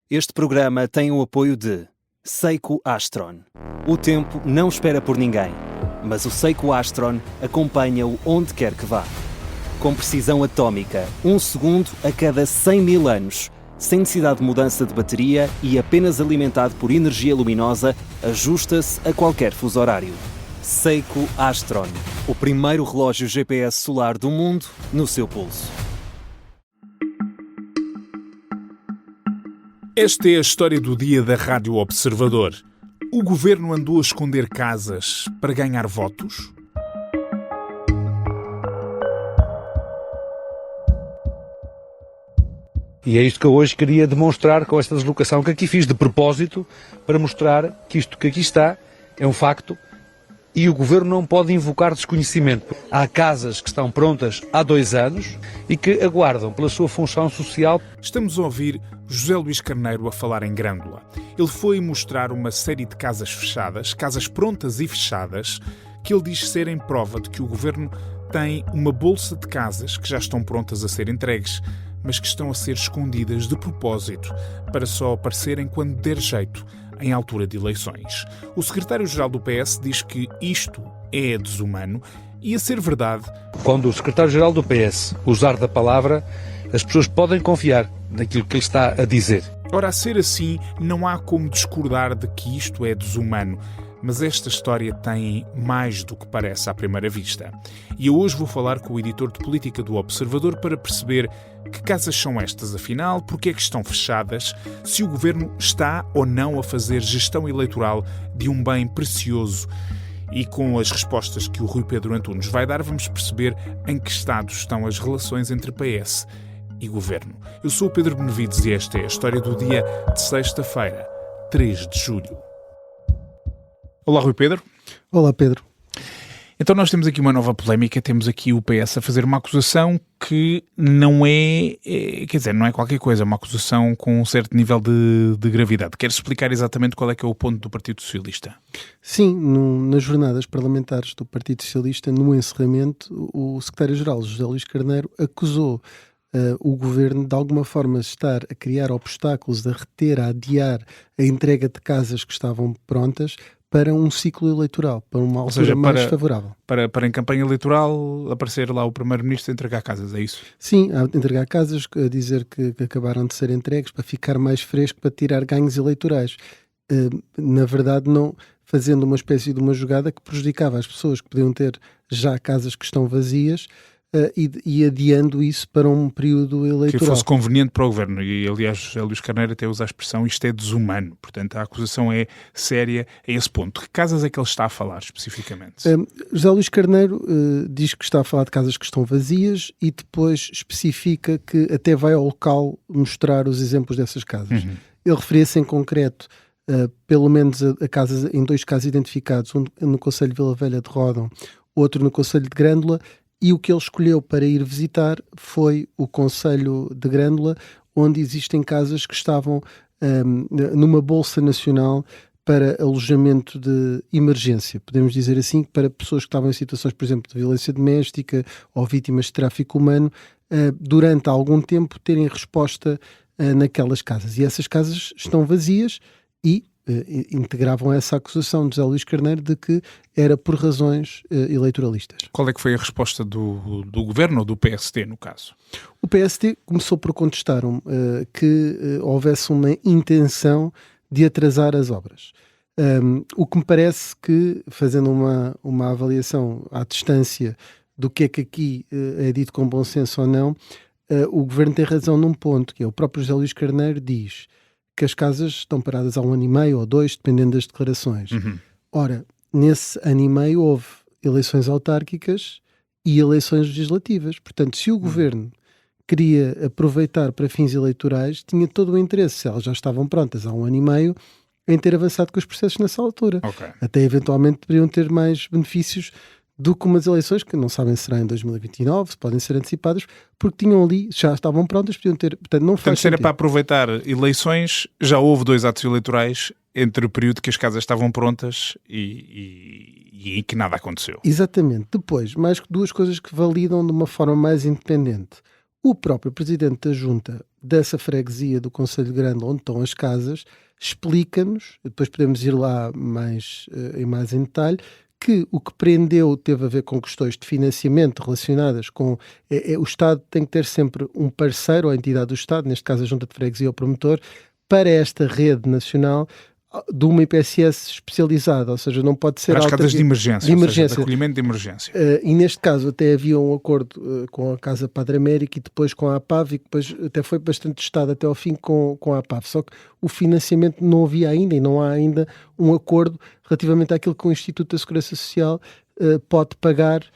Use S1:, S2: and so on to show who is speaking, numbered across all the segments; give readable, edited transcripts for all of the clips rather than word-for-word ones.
S1: Este programa tem o apoio de Seiko Astron. O tempo não espera por ninguém, mas o Seiko Astron acompanha-o onde quer que vá. Com precisão atómica, 1 segundo a cada 100 mil anos, sem necessidade de mudança de bateria e apenas alimentado por energia luminosa, ajusta-se a qualquer fuso horário. Seiko Astron, o primeiro relógio GPS solar do mundo no seu pulso.
S2: Esta é a história do dia da Rádio Observador. O governo andou a esconder casas para ganhar votos?
S3: E é isto que eu hoje queria demonstrar com esta deslocação que aqui fiz de propósito, para mostrar que isto que aqui está é um facto e o Governo não pode invocar desconhecimento. Há casas que estão prontas há 2 anos e que aguardam pela sua função social.
S2: Estamos a ouvir José Luís Carneiro a falar em Grândola. Ele foi mostrar uma série de casas fechadas, casas prontas e fechadas, que ele diz serem prova de que o Governo tem uma bolsa de casas que já estão prontas a ser entregues, mas que estão a ser escondidas de propósito, para só aparecerem quando der jeito, em altura de eleições. O secretário-geral do PS diz que isto é desumano e, a ser verdade...
S3: Quando o secretário-geral do PS usar da palavra, as pessoas podem confiar naquilo que ele está a dizer.
S2: Ora, a ser assim, não há como discordar de que isto é desumano, mas esta história tem mais do que parece à primeira vista. E eu hoje vou falar com o editor de política do Observador para perceber que casas são estas, afinal, porque é que estão fechadas, se o Governo está ou não a fazer gestão eleitoral de um bem precioso. E com as respostas que o Rui Pedro Antunes vai dar, vamos perceber em que estado estão as relações entre PS e Governo. Eu sou o Pedro Benevides e esta é a história do dia de sexta-feira, 3 de julho. Olá, Rui Pedro.
S4: Olá, Pedro.
S2: Então nós temos aqui uma nova polémica, temos aqui o PS a fazer uma acusação que não não é qualquer coisa, é uma acusação com um certo nível de gravidade. Queres explicar exatamente qual é que é o ponto do Partido Socialista?
S4: Sim, nas jornadas parlamentares do Partido Socialista, no encerramento, o secretário-geral, José Luís Carneiro, acusou o Governo de alguma forma estar a criar obstáculos, a reter, a adiar a entrega de casas que estavam prontas para um ciclo eleitoral, para uma altura mais favorável.
S2: Para em campanha eleitoral aparecer lá o Primeiro-Ministro a entregar casas, é isso?
S4: Sim, a entregar casas, a dizer que acabaram de ser entregues para ficar mais fresco, para tirar ganhos eleitorais. Na verdade, não fazendo uma espécie de uma jogada que prejudicava as pessoas que podiam ter já casas que estão vazias, e adiando isso para um período eleitoral.
S2: Que fosse conveniente para o Governo. E, aliás, José Luís Carneiro até usa a expressão isto é desumano. Portanto, a acusação é séria a esse ponto. Que casas é que ele está a falar, especificamente?
S4: José Luís Carneiro diz que está a falar de casas que estão vazias e depois especifica que até vai ao local mostrar os exemplos dessas casas.
S2: Uhum.
S4: Ele referia-se em concreto pelo menos a casas, em 2 casos identificados, um no concelho de Vila Velha de Ródão, outro no concelho de Grândola. E o que ele escolheu para ir visitar foi o concelho de Grândola, onde existem casas que estavam numa bolsa nacional para alojamento de emergência, podemos dizer assim, para pessoas que estavam em situações, por exemplo, de violência doméstica ou vítimas de tráfico humano, durante algum tempo terem resposta naquelas casas. E essas casas estão vazias e integravam essa acusação de José Luís Carneiro de que era por razões eleitoralistas.
S2: Qual é que foi a resposta do Governo ou do PSD, no caso?
S4: O PSD começou por contestar que houvesse uma intenção de atrasar as obras. O que me parece que, fazendo uma avaliação à distância do que é que aqui é dito com bom senso ou não, o Governo tem razão num ponto, que é o próprio José Luís Carneiro diz que as casas estão paradas há 1 ano e meio ou 2, dependendo das declarações.
S2: Uhum.
S4: Ora, nesse ano e meio houve eleições autárquicas e eleições legislativas. Portanto, se o Governo queria aproveitar para fins eleitorais, tinha todo o interesse, se elas já estavam prontas há 1 ano e meio, em ter avançado com os processos nessa altura.
S2: Okay.
S4: Até eventualmente poderiam ter mais benefícios do que umas eleições que não sabem se será em 2029, se podem ser antecipadas, porque tinham ali, já estavam prontas, podiam ter, portanto não faz sentido.
S2: Era para aproveitar eleições, já houve 2 atos eleitorais entre o período que as casas estavam prontas e que nada aconteceu.
S4: Exatamente. Depois, mais 2 coisas que validam de uma forma mais independente. O próprio Presidente da Junta dessa freguesia do concelho de Grândola, onde estão as casas, explica-nos, depois podemos ir lá mais em detalhe, que o que prendeu teve a ver com questões de financiamento relacionadas com... o Estado tem que ter sempre um parceiro, ou a entidade do Estado, neste caso a Junta de Freguesia ou promotor, para esta rede nacional de uma IPSS especializada, ou seja, não pode ser...
S2: Para as casas de emergência, ou seja, de acolhimento de emergência.
S4: E neste caso até havia um acordo com a Casa Padre Américo e depois com a APAV, e depois até foi bastante testado até ao fim com a APAV, só que o financiamento não havia ainda e não há ainda um acordo relativamente àquilo que o Instituto da Segurança Social pode pagar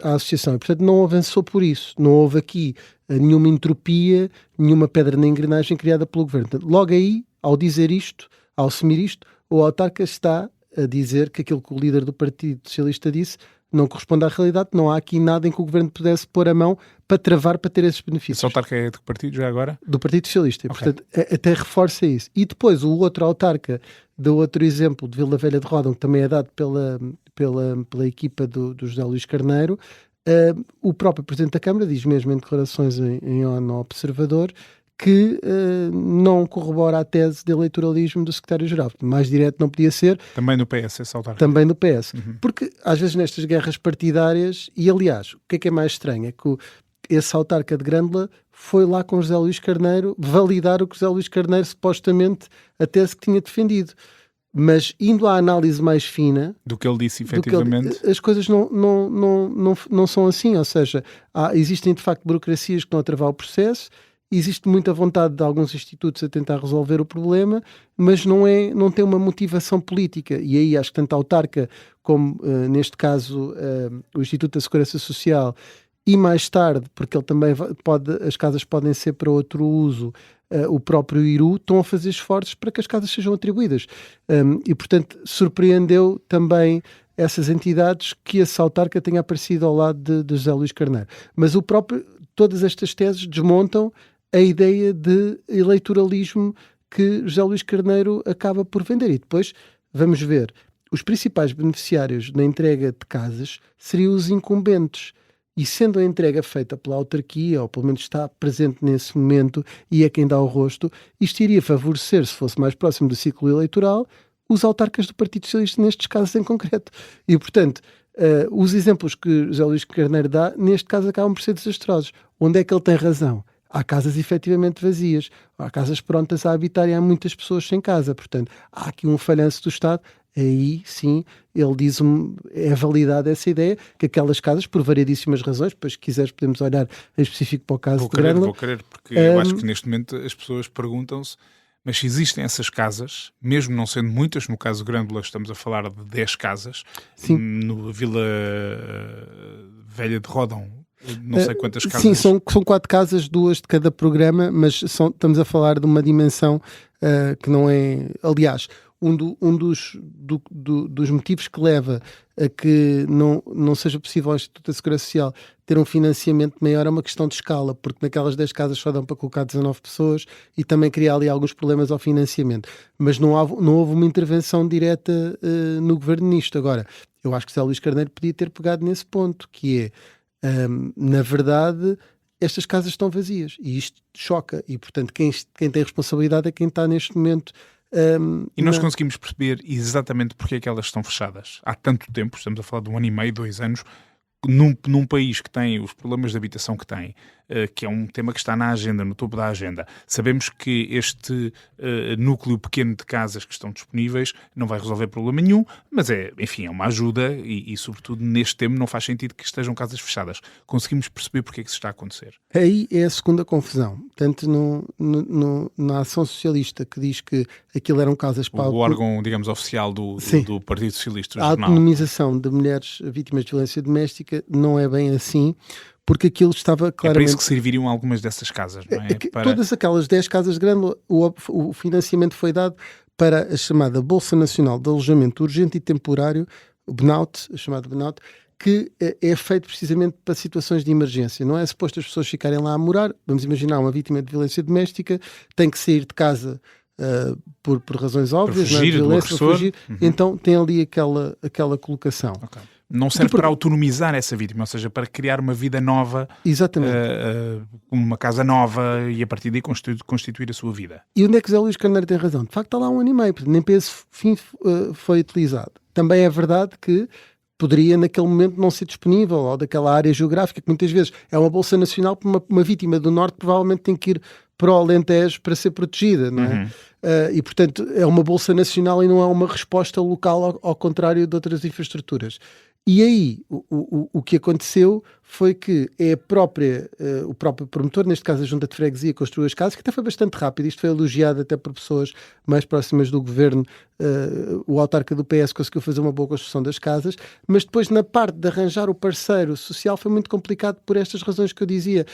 S4: à associação, e portanto não avançou por isso, não houve aqui nenhuma entropia, nenhuma pedra na engrenagem criada pelo Governo. Portanto, logo aí, ao dizer isto, ao assumir isto, o autarca está a dizer que aquilo que o líder do Partido Socialista disse não corresponde à realidade, não há aqui nada em que o Governo pudesse pôr a mão para travar, para ter esses benefícios.
S2: Esse autarca é de que partido já agora? Do
S4: Partido Socialista, e, portanto até reforça isso. E depois o outro autarca, do outro exemplo de Vila Velha de Ródão, que também é dado pela equipa do José Luís Carneiro, o próprio Presidente da Câmara diz mesmo em declarações em ONU ao Observador que não corrobora a tese de eleitoralismo do secretário-geral. Mais direto não podia ser.
S2: Também no PS, esse autarca.
S4: Também no PS. Porque, às vezes, nestas guerras partidárias, e aliás, o que é mais estranho é que esse autarca de Grândola foi lá com José Luís Carneiro validar o que José Luís Carneiro, supostamente, a tese que tinha defendido. Mas, indo à análise mais fina...
S2: Do que ele disse, efetivamente...
S4: as coisas não são assim. Ou seja, existem, de facto, burocracias que estão a travar o processo. Existe muita vontade de alguns institutos a tentar resolver o problema, mas não tem uma motivação política. E aí acho que tanto a autarca como, neste caso, o Instituto da Segurança Social, e mais tarde, porque ele também as casas podem ser para outro uso, o próprio IRU, estão a fazer esforços para que as casas sejam atribuídas. E, portanto, surpreendeu também essas entidades que esse autarca tenha aparecido ao lado de José Luís Carneiro. Mas todas estas teses desmontam a ideia de eleitoralismo que José Luís Carneiro acaba por vender. E depois, vamos ver, os principais beneficiários na entrega de casas seriam os incumbentes. E sendo a entrega feita pela autarquia, ou pelo menos está presente nesse momento, e é quem dá o rosto, isto iria favorecer, se fosse mais próximo do ciclo eleitoral, os autarcas do Partido Socialista nestes casos em concreto. E, portanto, os exemplos que José Luís Carneiro dá, neste caso, acabam por ser desastrosos. Onde é que ele tem razão? Há casas efetivamente vazias, há casas prontas a habitar e há muitas pessoas sem casa. Portanto, há aqui um falhanço do Estado. Aí, sim, ele diz, é validada essa ideia, que aquelas casas, por variedíssimas razões, depois se quiseres podemos olhar em específico para o caso de Grândola.
S2: Vou querer, porque eu acho que neste momento as pessoas perguntam-se, mas se existem essas casas, mesmo não sendo muitas, no caso de Grândola estamos a falar de 10 casas, sim. No Vila Velha de Ródão, não sei quantas casas.
S4: Sim, são 4 casas, 2 de cada programa, mas estamos a falar de uma dimensão que não é... Aliás, um dos motivos que leva a que não seja possível ao Instituto da Segurança Social ter um financiamento maior é uma questão de escala, porque naquelas 10 casas só dão para colocar 19 pessoas e também cria ali alguns problemas ao financiamento. Mas não houve uma intervenção direta no governo nisto. Agora, eu acho que José Luís Carneiro podia ter pegado nesse ponto, que é... na verdade, estas casas estão vazias e isto choca e, portanto, quem tem responsabilidade é quem está neste momento.
S2: E nós conseguimos perceber exatamente porque é que elas estão fechadas há tanto tempo, estamos a falar de 1 ano e meio, 2 anos, num país que tem os problemas de habitação que tem, que é um tema que está na agenda, no topo da agenda. Sabemos que este núcleo pequeno de casas que estão disponíveis não vai resolver problema nenhum, mas é uma ajuda e sobretudo neste tema não faz sentido que estejam casas fechadas. Conseguimos perceber porque é que isso está a acontecer.
S4: Aí é a segunda confusão. Tanto na ação socialista que diz que aquilo eram casas para...
S2: O órgão, digamos, oficial do Partido Socialista.
S4: A autonomização de mulheres vítimas de violência doméstica não é bem assim, porque aquilo estava claramente...
S2: É para isso que serviriam algumas dessas casas, não é?
S4: Todas aquelas 10 casas de Grândola, o financiamento foi dado para a chamada Bolsa Nacional de Alojamento Urgente e Temporário, o BNAUT, a chamada BNAUT, que é feito precisamente para situações de emergência. Não é suposto as pessoas ficarem lá a morar. Vamos imaginar uma vítima de violência doméstica, tem que sair de casa por razões óbvias,
S2: para fugir,
S4: Então tem ali aquela colocação.
S2: Okay. não serve para autonomizar essa vítima, ou seja, para criar uma vida nova,
S4: exatamente,
S2: uma casa nova e a partir daí constituir a sua vida.
S4: E onde é que José Luís Carneiro tem razão? De facto está lá 1 ano e meio, nem para esse fim foi utilizado. Também é verdade que poderia naquele momento não ser disponível, ou daquela área geográfica, que muitas vezes é uma bolsa nacional, para uma vítima do Norte provavelmente tem que ir para o Alentejo para ser protegida, não é? E portanto é uma bolsa nacional e não é uma resposta local, ao contrário de outras infraestruturas. E aí, o que aconteceu foi que é o próprio promotor, neste caso a Junta de Freguesia, construiu as casas, que até foi bastante rápido. Isto foi elogiado até por pessoas mais próximas do governo. O autarca do PS conseguiu fazer uma boa construção das casas, mas depois na parte de arranjar o parceiro social foi muito complicado por estas razões que eu dizia.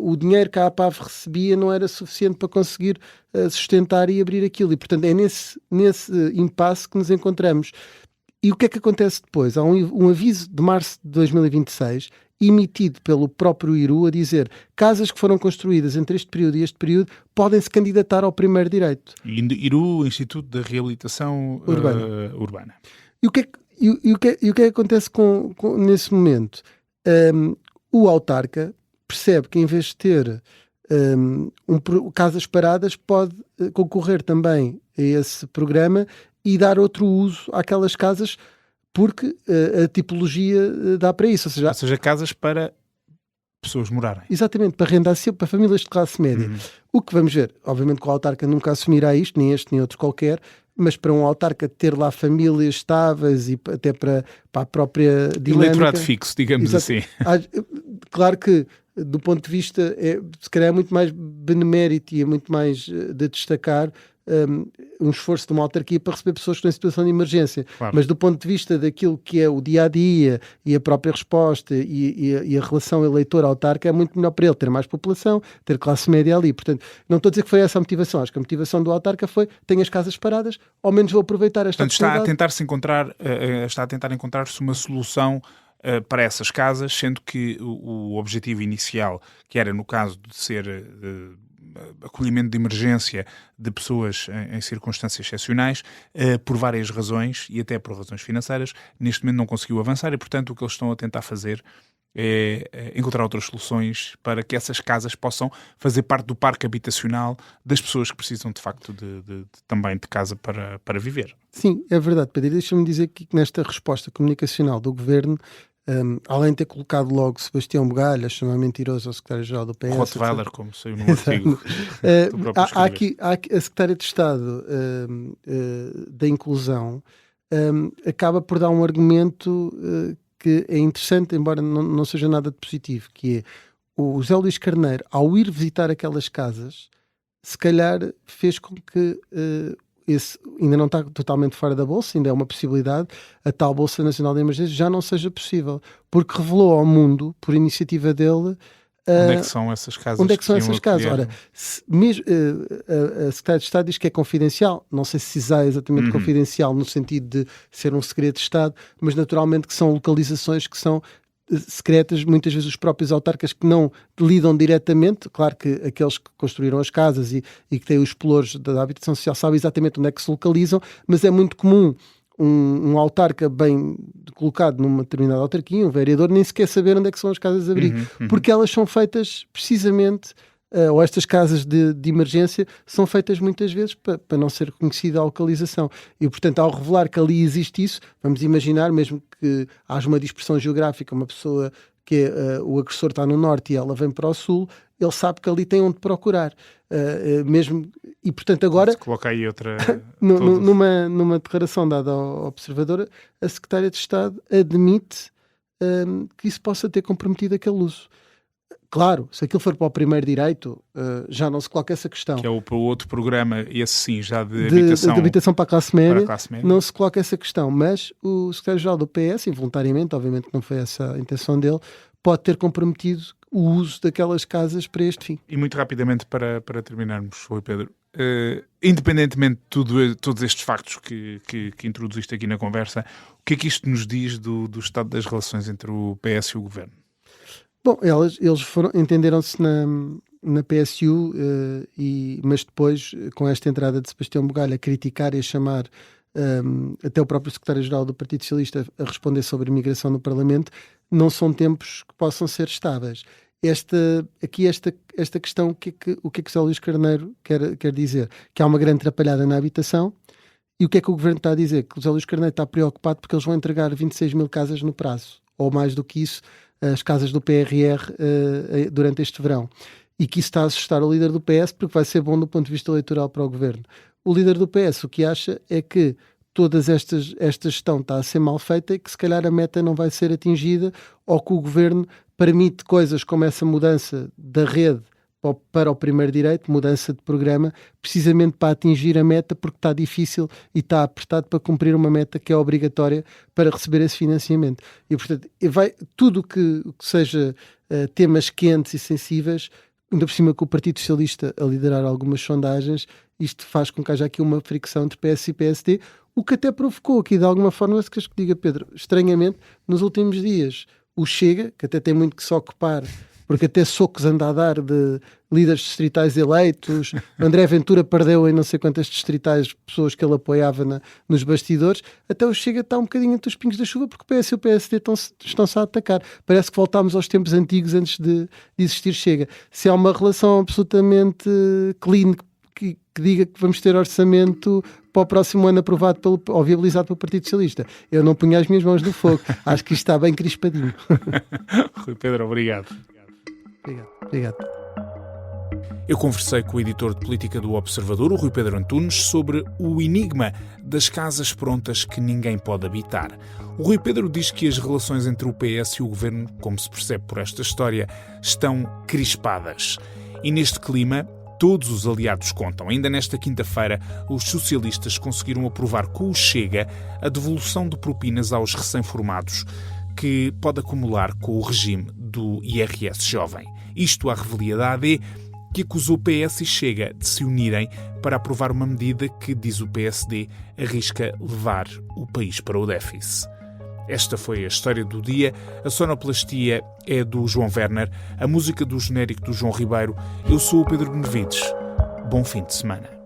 S4: O dinheiro que a APAV recebia não era suficiente para conseguir sustentar e abrir aquilo. E, portanto, é nesse impasse que nos encontramos. E o que é que acontece depois? Há um aviso de março de 2026 emitido pelo próprio IRU a dizer casas que foram construídas entre este período e este período podem se candidatar ao primeiro direito.
S2: IRU, Instituto de Reabilitação Urbana.
S4: E o que é que acontece nesse momento? O autarca percebe que em vez de ter casas paradas pode concorrer também a esse programa e dar outro uso àquelas casas, porque a tipologia dá para isso.
S2: Ou seja, casas para pessoas morarem.
S4: Exatamente, para renda acessível, para famílias de classe média. O que vamos ver, obviamente que o autarca nunca assumirá isto, nem este nem outro qualquer, mas para um autarca ter lá famílias estáveis e até para a própria dinâmica...
S2: Eleitorado fixo, digamos assim.
S4: Claro que, do ponto de vista, se calhar é muito mais benemérito e é muito mais de destacar um esforço de uma autarquia para receber pessoas que estão em situação de emergência.
S2: Claro.
S4: Mas do ponto de vista daquilo que é o dia-a-dia e a própria resposta e a relação eleitor-autarca, é muito melhor para ele ter mais população, ter classe média ali. Portanto, não estou a dizer que foi essa a motivação. Acho que a motivação do autarca foi: tenho as casas paradas, ao menos vou aproveitar esta oportunidade.
S2: Está a tentar encontrar-se uma solução para essas casas, sendo que o objetivo inicial, que era no caso de ser acolhimento de emergência de pessoas em circunstâncias excepcionais, por várias razões e até por razões financeiras, neste momento não conseguiu avançar e, portanto, o que eles estão a tentar fazer é encontrar outras soluções para que essas casas possam fazer parte do parque habitacional das pessoas que precisam, de facto, também de casa para viver.
S4: Sim, é verdade, Pedro. Deixa-me dizer que nesta resposta comunicacional do Governo, além de ter colocado logo Sebastião Bugalho a chamar mentiroso ao secretário-geral do PS...
S2: Rottweiler, como saiu no artigo.
S4: Há aqui a secretária de Estado da Inclusão acaba por dar um argumento que é interessante, embora não seja nada de positivo, que é o José Luís Carneiro, ao ir visitar aquelas casas, se calhar fez com que... esse ainda não está totalmente fora da bolsa, ainda é uma possibilidade, a tal Bolsa Nacional de Emergência já não seja possível, porque revelou ao mundo, por iniciativa dele,
S2: onde é que são essas casas?
S4: Onde é que são essas casas? Ora, a Secretaria de Estado diz que é confidencial, não sei se é exatamente confidencial no sentido de ser um segredo de Estado, mas naturalmente que são localizações que são secretas, muitas vezes os próprios autarcas que não lidam diretamente, claro que aqueles que construíram as casas e que têm os pelouros da habitação social sabem exatamente onde é que se localizam, mas é muito comum um autarca bem colocado numa determinada autarquia, um vereador, nem sequer saber onde é que são as casas de abrigo, porque elas são feitas precisamente, ou estas casas de emergência são feitas muitas vezes para não ser conhecida a localização. E, portanto, ao revelar que ali existe isso, vamos imaginar, mesmo que haja uma dispersão geográfica, uma pessoa que o agressor está no norte e ela vem para o sul, ele sabe que ali tem onde procurar. Mesmo, e, portanto, agora...
S2: Coloca aí outra...
S4: numa declaração dada ao Observador, a Secretária de Estado admite que isso possa ter comprometido aquele uso. Claro, se aquilo for para o primeiro direito, já não se coloca essa questão.
S2: Que é o outro programa, esse sim, já de
S4: habitação para a classe média,
S2: média,
S4: não se coloca essa questão. Mas o secretário-geral do PS, involuntariamente, obviamente que não foi essa a intenção dele, pode ter comprometido o uso daquelas casas para este fim.
S2: E muito rapidamente, para terminarmos, Rui Pedro, independentemente de todos estes factos que introduziste aqui na conversa, o que é que isto nos diz do estado das relações entre o PS e o Governo?
S4: Bom, eles entenderam-se na PSU, mas depois, com esta entrada de Sebastião Bugalho a criticar e a chamar até o próprio secretário-geral do Partido Socialista a responder sobre imigração no Parlamento, não são tempos que possam ser estáveis. Esta questão, o que é que José Luís Carneiro quer dizer? Que há uma grande atrapalhada na habitação. E o que é que o Governo está a dizer? Que o José Luís Carneiro está preocupado porque eles vão entregar 26 mil casas no prazo, ou mais do que isso, as casas do PRR durante este verão. E que isso está a assustar o líder do PS porque vai ser bom do ponto de vista eleitoral para o Governo. O líder do PS o que acha é que toda esta gestão está a ser mal feita e que se calhar a meta não vai ser atingida, ou que o Governo permite coisas como essa mudança da rede para o primeiro direito, mudança de programa, precisamente para atingir a meta, porque está difícil e está apertado para cumprir uma meta que é obrigatória para receber esse financiamento. E, portanto, tudo que seja temas quentes e sensíveis, ainda por cima com o Partido Socialista a liderar algumas sondagens, isto faz com que haja aqui uma fricção entre PS e PSD, o que até provocou aqui, de alguma forma, se queres que diga, Pedro, estranhamente, nos últimos dias, o Chega, que até tem muito que se ocupar, porque até socos anda a dar de líderes distritais eleitos, André Ventura perdeu em não sei quantas distritais pessoas que ele apoiava nos bastidores, até o Chega está um bocadinho entre os pingos da chuva, porque o PS e o PSD estão-se a atacar. Parece que voltámos aos tempos antigos antes de existir Chega. Se há uma relação absolutamente clean que diga que vamos ter orçamento para o próximo ano aprovado ou viabilizado pelo Partido Socialista, eu não punho as minhas mãos no fogo. Acho que isto está bem crispadinho.
S2: Rui Pedro, obrigado.
S4: Obrigado.
S2: Eu conversei com o editor de política do Observador, o Rui Pedro Antunes, sobre o enigma das casas prontas que ninguém pode habitar. O Rui Pedro diz que as relações entre o PS e o Governo, como se percebe por esta história, estão crispadas. E neste clima, todos os aliados contam. Ainda nesta quinta-feira, os socialistas conseguiram aprovar com o Chega a devolução de propinas aos recém-formados, que pode acumular com o regime do IRS jovem. Isto à revelia da AD, que acusou PS e Chega de se unirem para aprovar uma medida que, diz o PSD, arrisca levar o país para o déficit. Esta foi a história do dia. A sonoplastia é do João Werner, a música do genérico do João Ribeiro. Eu sou o Pedro Benevides. Bom fim de semana.